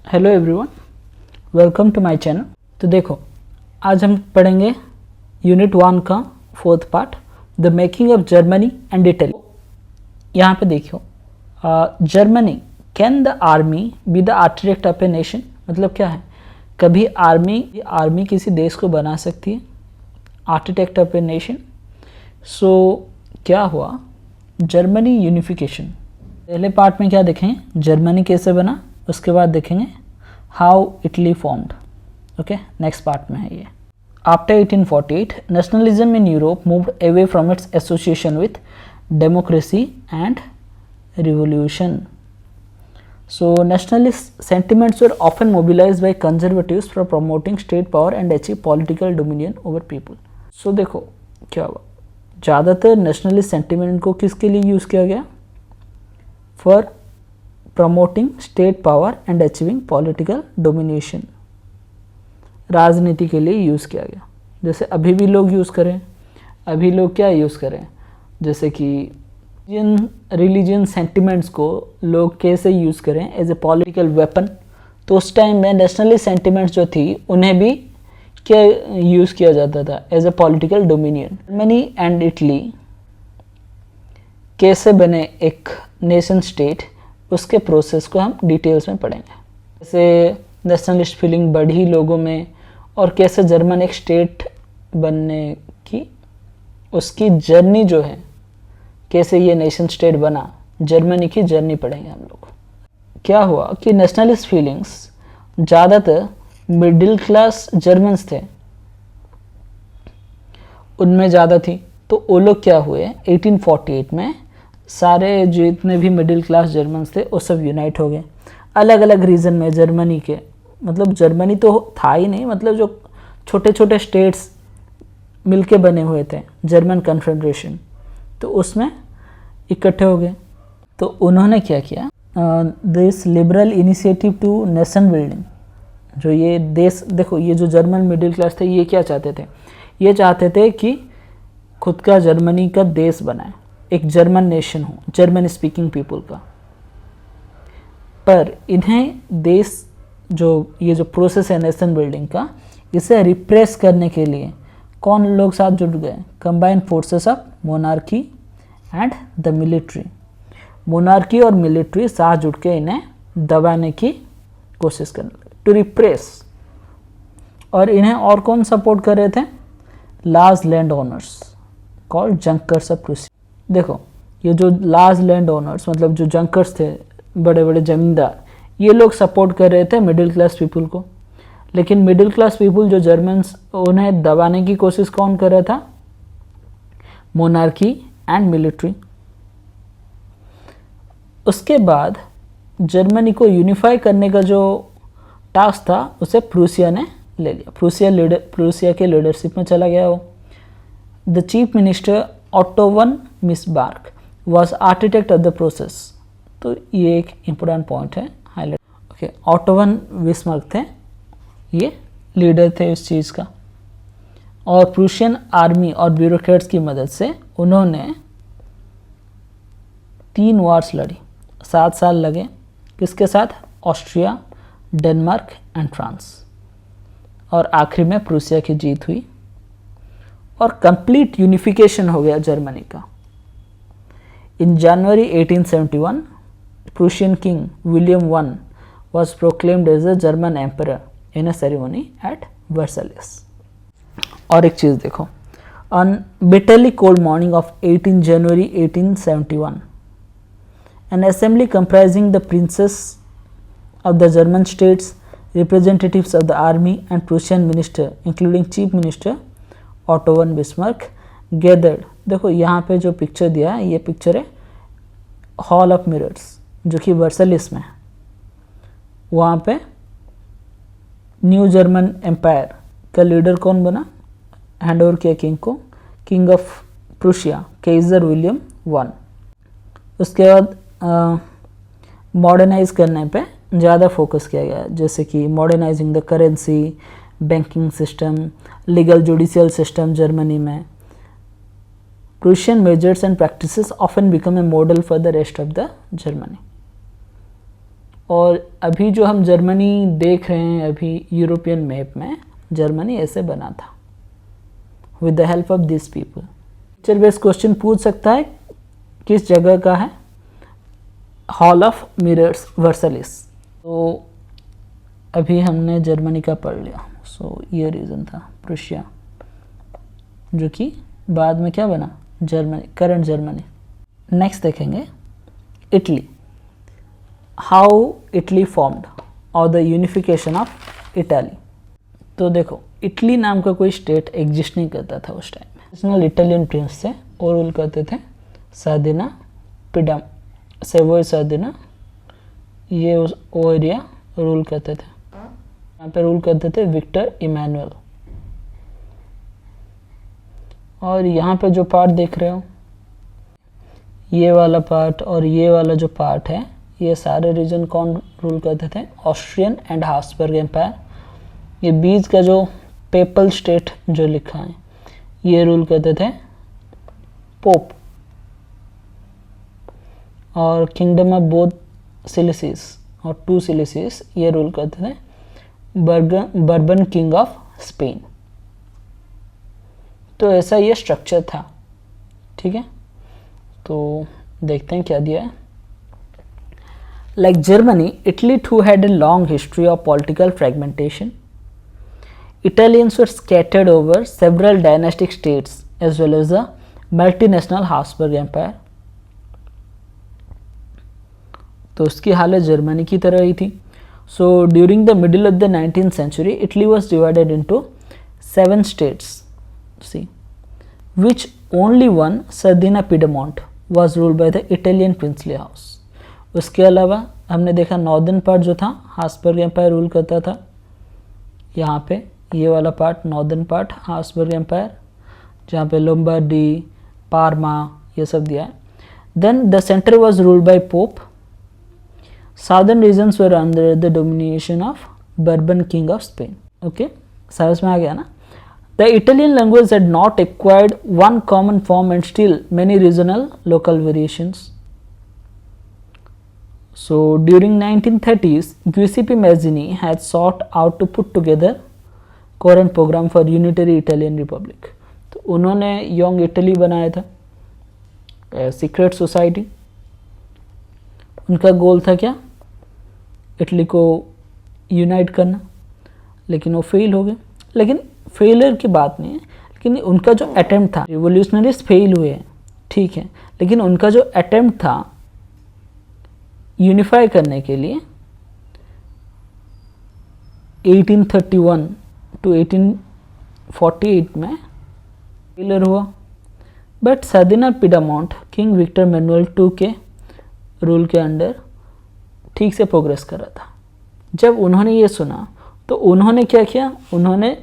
Hello everyone, welcome to my channel. तो देखो, आज हम पढ़ेंगे यूनिट 1 का 4th part, the making of Germany and Italy. यहाँ पे देखियो, Germany, can the army be the architect of a nation? मतलब क्या है, कभी आर्मी किसी देश को बना सकती है, आर्किटेक्ट ऑफ ए नेशन। सो क्या हुआ, जर्मनी यूनिफिकेशन। पहले पार्ट में क्या देखेंगे, जर्मनी कैसे बना, उसके बाद देखेंगे how Italy formed. Okay, next part में है ये। After 1848 nationalism in Europe moved away from its association with democracy and revolution. So nationalist sentiments were often mobilized by conservatives for promoting state power and achieve political dominion over people. So देखो क्या हुआ, ज़्यादातर nationalist sentiment को किसके लिए use किया गया? For promoting state power and achieving political domination. राजनीति के लिए यूज़ किया गया। जैसे अभी भी लोग यूज़ करें, अभी लोग क्या यूज़ करें, जैसे कि रिलीजियन सेंटिमेंट्स को लोग कैसे यूज़ करें एज ए पॉलिटिकल वेपन। तो उस टाइम में नेशनलिस्ट सेंटिमेंट्स जो थी उन्हें भी क्या यूज़ किया जाता था, as a political dominion. Germany and Italy कैसे बने एक नेशन स्टेट, उसके प्रोसेस को हम डिटेल्स में पढ़ेंगे। कैसे नेशनलिस्ट फीलिंग बढ़ी लोगों में और कैसे जर्मन एक स्टेट बनने की उसकी जर्नी जो है, कैसे ये नेशन स्टेट बना, जर्मनी की जर्नी पढ़ेंगे हम लोग। क्या हुआ कि नेशनलिस्ट फीलिंग्स ज़्यादातर मिडिल क्लास जर्मन्स थे, उनमें ज़्यादा थी। तो वो लोग क्या हुए, 1848 में सारे जितने भी मिडिल क्लास जर्मन्स थे वो सब यूनाइट हो गए अलग अलग रीजन में जर्मनी के। मतलब जर्मनी तो था ही नहीं, मतलब जो छोटे छोटे स्टेट्स मिलके बने हुए थे जर्मन कन्फेडरेशन, तो उसमें इकट्ठे हो गए। तो उन्होंने क्या किया, this liberal initiative to nation building. जो ये देश, देखो ये जो जर्मन मिडिल क्लास थे ये क्या चाहते थे, ये चाहते थे कि खुद का जर्मनी का देश बनाए, एक जर्मन नेशन हो, जर्मन स्पीकिंग पीपल का। पर इन्हें देश जो ये जो प्रोसेस है नेशन बिल्डिंग का, इसे रिप्रेस करने के लिए कौन लोग साथ जुट गए, combined forces of monarchy and the military. Monarchy और मिलिट्री साथ जुट के इन्हें दबाने की कोशिश करने लगे, टू रिप्रेस। और इन्हें और कौन सपोर्ट कर रहे थे, large land owners called junkers of Prussia. देखो ये जो लार्ज लैंड ओनर्स, मतलब जो जंकर्स थे, बड़े बड़े जमींदार, ये लोग सपोर्ट कर रहे थे मिडिल क्लास पीपल को। लेकिन मिडिल क्लास पीपल जो जर्मन्स, उन्हें दबाने की कोशिश कौन कर रहा था, मोनार्की एंड मिलिट्री। उसके बाद जर्मनी को यूनिफाई करने का जो टास्क था उसे प्रूसिया ने ले लिया। प्रूसिया के लीडरशिप में चला गया वो। The chief minister auto von Bismarck was architect of the process. तो ये एक इम्पोर्टेंट पॉइंट है, highlight. Okay, auto von Bismarck थे, ये लीडर थे इस चीज़ का। और प्रूशियन आर्मी और ब्यूरोक्रेट्स की मदद से उन्होंने 3 वॉर्स लड़ी, 7 साल लगे। किसके साथ, ऑस्ट्रिया, डेनमार्क एंड फ्रांस। और आखिरी में प्रूसिया की जीत हुई और कंप्लीट यूनिफिकेशन हो गया जर्मनी का। इन जनवरी 1871 Prussian king William one was proclaimed as a German emperor in a ceremony at Versailles. और एक चीज़ देखो, on bitterly cold morning of 18 January 1871, an assembly comprising the princes of the German states, representatives of the army and Prussian minister, including chief minister Otto von Bismarck, gathered। देखो यहाँ पे जो picture दिया है, ये पिक्चर है hall of mirrors, जो कि वर्सलिस में है। वहाँ पे न्यू जर्मन एम्पायर का लीडर कौन बना, हैंड ओवर किया किंग को, king of Prussia Kjær William one. उसके बाद मॉडर्नाइज करने पे ज़्यादा फोकस किया गया, जैसे कि modernising the currency, banking system, legal judicial system Germany में। Prussian measures and practices often become a model for the rest of the Germany. और अभी जो हम जर्मनी देख रहे हैं अभी यूरोपियन मैप में, जर्मनी ऐसे बना था with the help of this people. Picture based question पूछ सकता है किस जगह का है, हॉल ऑफ मिरर्स वर्सलिस। तो अभी हमने जर्मनी का पढ़ लिया, सो ये रीज़न था प्रुशिया, जो कि बाद में क्या बना, जर्मनी, करंट जर्मनी। नेक्स्ट देखेंगे इटली, हाउ इटली फॉर्म्ड और द यूनिफिकेशन ऑफ इटाली। तो देखो इटली नाम का कोई स्टेट एग्जिस्ट नहीं करता था उस टाइम में। ओरिजिनल इटालियन प्रिंस थे और रूल करते थे सार्डिना, पिडम, सेवोय सार्डिना, ये वो एरिया रूल करते थे। यहाँ पे रूल करते थे विक्टर इमैनुअल। और यहाँ पे जो पार्ट देख रहे हो, ये वाला पार्ट और ये वाला जो पार्ट है, ये सारे रीजन कौन रूल करते थे, ऑस्ट्रियन एंड हाब्सबर्ग एम्पायर। ये बीच का जो पेपल स्टेट जो लिखा है, ये रूल करते थे पोप। और किंगडम ऑफ बोथ सिलिसीस और टू सिलिसीस, ये रूल करते थे बर्बन किंग ऑफ स्पेन। तो ऐसा ये स्ट्रक्चर था, ठीक है। तो देखते हैं क्या दिया है। Like Germany, Italy too had a long history of political fragmentation. Italians were scattered over several dynastic states as well as the multinational Habsburg Empire. तो उसकी हालत जर्मनी की तरह ही थी। So during the middle of the 19th century, Italy was divided into 7 states. See, which only one, Sardinia Piedmont, was ruled by the Italian princely house. उसके अलावा हमने देखा नॉर्दर्न पार्ट जो था हाब्सबर्ग एम्पायर रूल करता था। यहाँ पे ये वाला part northern part Habsburg empire, जहाँ पे लोम्बार्डी, पार्मा ये सब दिया है। Then the centre was ruled by pope. Southern regions were under the domination of Bourbon king of Spain. Okay, समझ में आ गया ना। The Italian language had not acquired one common form and still many regional local variations. So during 1930s, Giuseppe Mazzini had sought out to put together coherent program for unitary Italian Republic. तो उन्होंने young Italy बनाया था, secret society. उनका गोल था क्या, Italy को unite करना, लेकिन वो फेल हो गए। लेकिन फेलियर की बात नहीं है, लेकिन उनका जो अटेम्प्ट था, रिवोल्यूशनरीज फेल हुए हैं ठीक है, लेकिन उनका जो अटेम्प्ट था यूनिफाई करने के लिए 1831 टू 1848 में फेलियर हुआ। But Sardinia Piedmont king Victor Emmanuel II के रूल के अंडर ठीक से प्रोग्रेस कर रहा था। जब उन्होंने ये सुना तो उन्होंने क्या किया, उन्होंने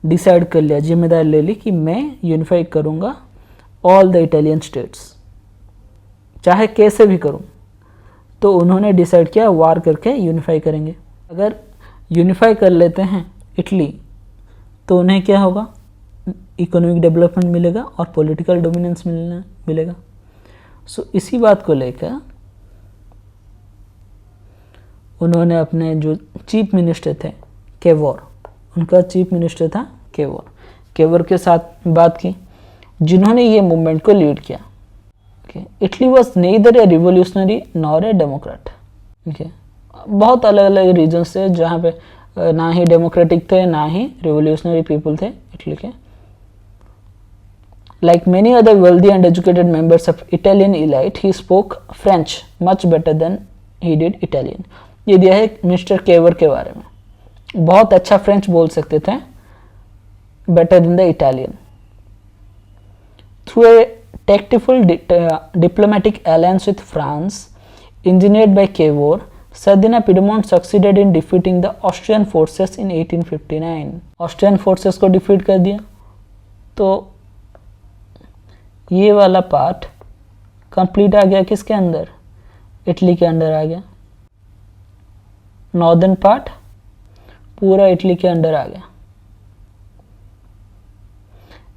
डिसाइड कर लिया, जिम्मेदारी ले ली कि मैं यूनिफाई करूँगा ऑल द इटालियन स्टेट्स, चाहे कैसे भी करूँ। तो उन्होंने डिसाइड किया वार करके यूनिफाई करेंगे। अगर यूनिफाई कर लेते हैं इटली तो उन्हें क्या होगा, इकोनॉमिक डेवलपमेंट मिलेगा और पॉलिटिकल डोमिनेंस मिलेगा। सो इसी बात को लेकर उन्होंने अपने जो चीफ मिनिस्टर थे केवोर, उनका चीफ मिनिस्टर था केवोर के साथ बात की, जिन्होंने ये मूवमेंट को लीड किया। Italy was neither a revolutionary nor a democrat. बहुत अलग अलग रीजन्स थे जहाँ पे ना ही डेमोक्रेटिक थे ना ही रिवोल्यूशनरी पीपल थे इटली के। Like many other wealthy and educated members of Italian elite, he spoke French much better than he did Italian. ये दिया है मिस्टर केवर के बारे में, बहुत अच्छा फ्रेंच बोल सकते थे, better than the Italian. Through a tactful diplomatic alliance with France, engineered by Cavour, Sardinia Piedmont succeeded in defeating the Austrian forces in 1859. Austrian forces को डिफीट कर दिया। तो ये वाला पार्ट कंप्लीट आ गया किसके अंदर, इटली के अंदर आ गया। नॉर्दर्न पार्ट पूरा इटली के अंदर आ गया।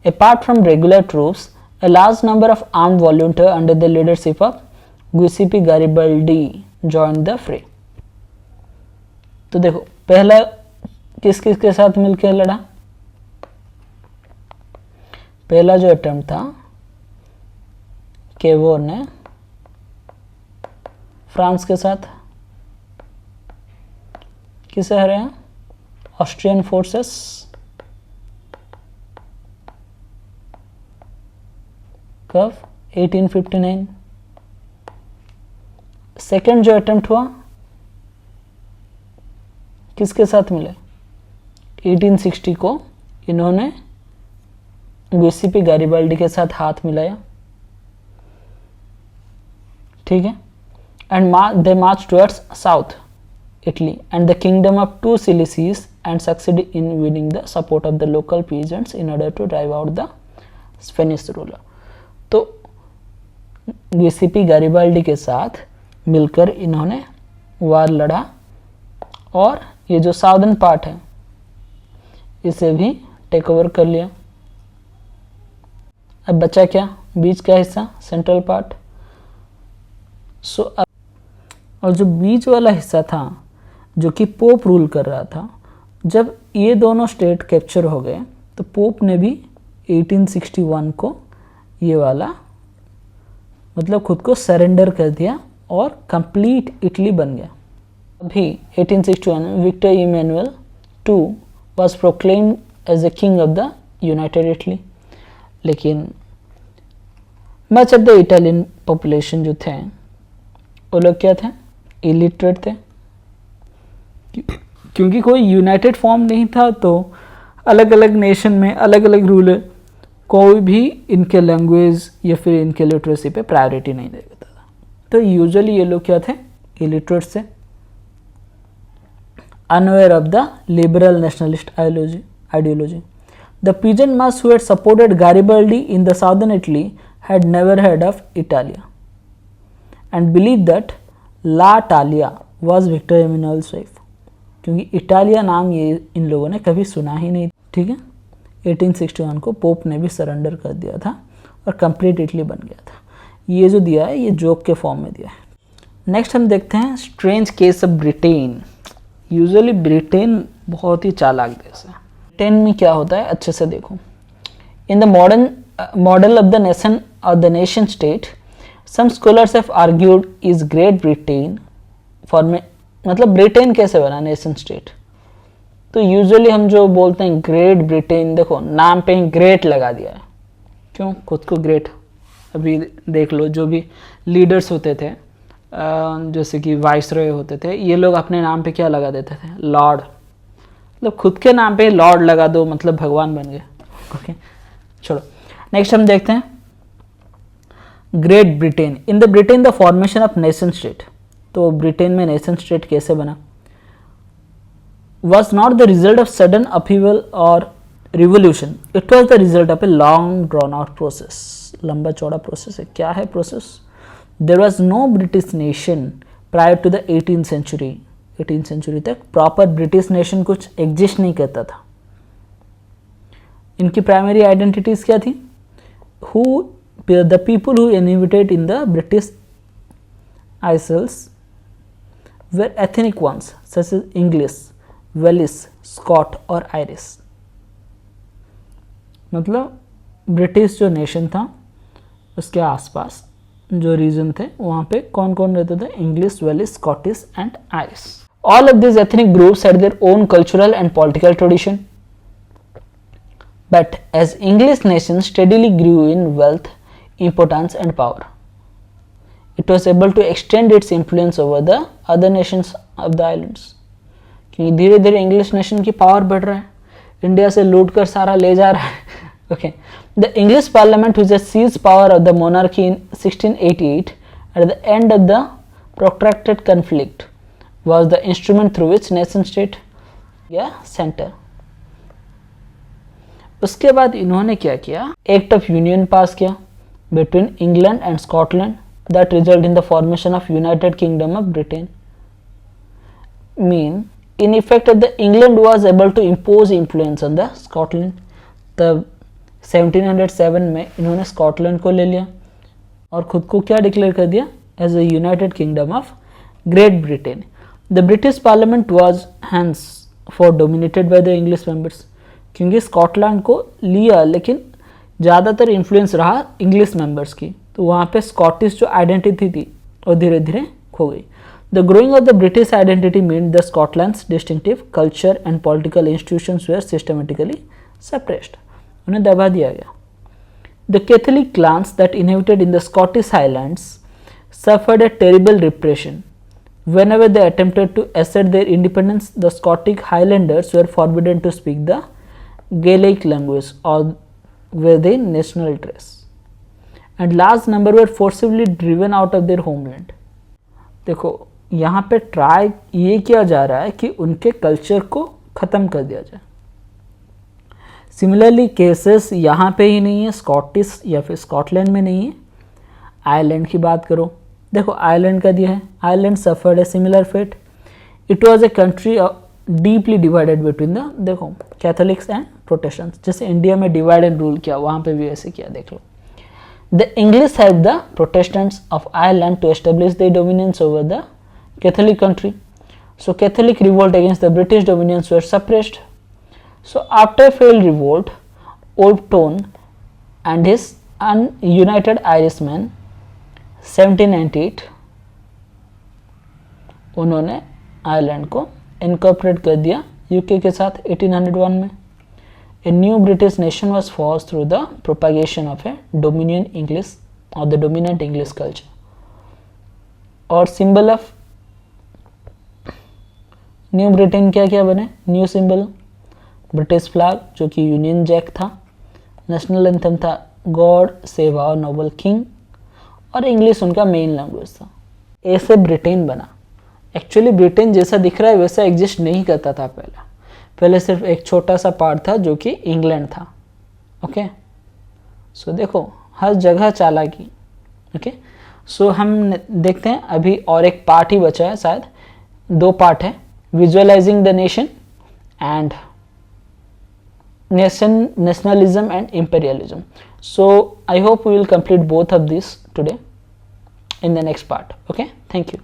Apart from regular troops, a large number of armed volunteers under the leadership of Giuseppe Garibaldi joined the fray. तो देखो पहला किस किस के साथ मिलकर लड़ा, पहला जो अटेम्प्ट था केवोर ने फ्रांस के साथ, किसे हराया, ऑस्ट्रियन फोर्सेस। कब, 1859। सेकेंड जो अटेम्प्ट हुआ किसके साथ मिले, 1860 को इन्होंने गिउसेप्पे गैरिबाल्डी के साथ हाथ मिलाया, ठीक है। And they March towards south Italy and the kingdom of two Silesies and succeeded in winning the support of the local peasants in order to drive out the Spanish ruler। तो Giuseppe Garibaldi के साथ मिलकर इन्होंने वार लड़ा और ये जो southern part है इसे भी टेक ओवर कर लिया। अब बचा क्या, बीच का हिस्सा, सेंट्रल पार्ट। और जो बीच वाला हिस्सा था जो कि पोप रूल कर रहा था, जब ये दोनों स्टेट कैप्चर हो गए तो पोप ने भी 1861 को ये वाला मतलब खुद को सरेंडर कर दिया और कंप्लीट इटली बन गया। अभी 1861 Victor Emmanuel II was proclaimed as the king of the united Italy. लेकिन much of the Italian population जो थे वो लोग क्या थे, इलिटरेट थे, क्योंकि कोई यूनाइटेड फॉर्म नहीं था। तो अलग अलग नेशन में अलग अलग रूलर कोई भी इनके लैंग्वेज या फिर इनके लिटरेसी पे प्रायोरिटी नहीं देता था। तो यूजुअली ये लोग क्या थे, इलिटरेट से, unaware of the liberal nationalist ideology. The peasant mass who had supported Garibaldi in the southern Italy had never heard of Italia and believed that la Talia was Victor Emmanuel's wife, क्योंकि Italia नाम ये इन लोगों ने कभी सुना ही नहीं, ठीक है। 1861 को पोप ने भी सरेंडर कर दिया था और कंप्लीट इटली बन गया था। ये जो दिया है ये जोक के फॉर्म में दिया है। नेक्स्ट हम देखते हैं strange case of Britain. Usually Britain बहुत ही चालाक देश है। ब्रिटेन में क्या होता है अच्छे से देखो। In the modern model of the nation state some scholars have argued is Great Britain for मतलब ब्रिटेन कैसे बना नेशन स्टेट। तो यूजुअली हम जो बोलते हैं ग्रेट ब्रिटेन, देखो नाम पे ही ग्रेट लगा दिया है, क्यों, खुद को ग्रेट। अभी देख लो जो भी लीडर्स होते थे जैसे कि वाइसरॉय होते थे, ये लोग अपने नाम पे क्या लगा देते थे, लॉर्ड। मतलब खुद के नाम पे लॉर्ड लगा दो मतलब भगवान बन गए। ओके छोड़ो, नेक्स्ट हम देखते हैं great Britain. In the Britain the formation of nation state. तो ब्रिटेन में नेशन स्टेट कैसे बना, was not the result of sudden upheaval or revolution, it was the result of a long drawn out process। लंबा चौड़ा process है। क्या है process, there was no British nation prior to the 18th century। 18th century तक proper British nation कुछ exist नहीं करता था। इनकी प्राइमरी आइडेंटिटीज क्या थी, who the people who inhabited in the British Isles were ethnic ones such as English, Welsh, Scot और Irish. मतलब ब्रिटिश जो नेशन था उसके आसपास जो रीजन थे वहाँ पे कौन कौन रहते थे, English, Welsh, Scottish and Irish. All of this ethnic groups had their own cultural and political tradition, but as English nation steadily grew in wealth, importance and power, it was able to extend its influence over the other nations of the islands. क्योंकि धीरे धीरे English nation की power बढ़ रहा है, India से लूट कर सारा ले जा रहा है। Okay, the English parliament which seized power of the monarchy in 1688 at the end of the protracted conflict was the instrument through which nation state या सेंटर। उसके बाद इन्होंने क्या किया, एक्ट ऑफ यूनियन पास किया between England and Scotland that result in the formation of United Kingdom of Britain. Mean in effect the England was able to impose influence on the Scotland। तब 1707 में इन्होंने Scotland को ले लिया और खुद को क्या डिक्लेयर कर दिया, as a United Kingdom of Great Britain. The British parliament was hence for dominated by the English members, क्योंकि स्कॉटलैंड को लिया लेकिन ज़्यादातर इन्फ्लुएंस रहा इंग्लिश मेंबर्स की, तो वहाँ पे स्कॉटिश जो आइडेंटिटी थी वो धीरे धीरे खो गई. The growing of the British identity mean the Scotland's distinctive culture and political institutions were systematically suppressed, उन्हें दबा दिया गया. The Catholic clans that inhabited in the Scottish highlands suffered a terrible repression. Whenever they attempted to assert their independence, the Scottish Highlanders were forbidden to speak the Gaelic language or were their national dress, and large number were forcibly driven out of their homeland. देखो यहाँ पे try ये किया जा रहा है कि उनके कल्चर को ख़त्म कर दिया जाए. सिमिलरली केसेस यहाँ पे ही नहीं है, स्कॉटिश या फिर स्कॉटलैंड में नहीं है. आयरलैंड की बात करो, देखो आयरलैंड का दिया है. Ireland suffered a similar fate. It was a country deeply divided between the, देखो कैथोलिक्स एंड प्रोटेस्टेंट्स, जैसे इंडिया में डिवाइड एंड रूल किया, वहाँ पे भी ऐसे किया. देख लो, the English help the Protestants of Ireland to establish the dominance over the Catholic country. So Catholic revolt against the British dominance were suppressed. So after failed revolt, Wolfe Tone and his ununited Irishman 1798 उन्होंने Ireland को incorporate कर दिया UK के साथ 1801 में. A new British nation was formed through the propagation of a dominion English और the dominant English culture. और symbol of new Britain क्या क्या बने? न्यू सिंबल ब्रिटिश फ्लैग जो कि यूनियन जैक था. नेशनल एंथम था God save our noble king, और इंग्लिश उनका मेन लैंग्वेज था. ऐसे ब्रिटेन बना. एक्चुअली ब्रिटेन जैसा दिख रहा है वैसा एग्जिस्ट नहीं करता था पहले सिर्फ एक छोटा सा पार्ट था जो कि इंग्लैंड था. ओके, सो देखो हर जगह चालाकी. ओके, सो हम देखते हैं अभी और एक पार्ट ही बचा है, शायद 2 पार्ट है, visualising the nation and nationalism and imperialism. So I hope we will complete both of these today in the next part. Okay, thank you.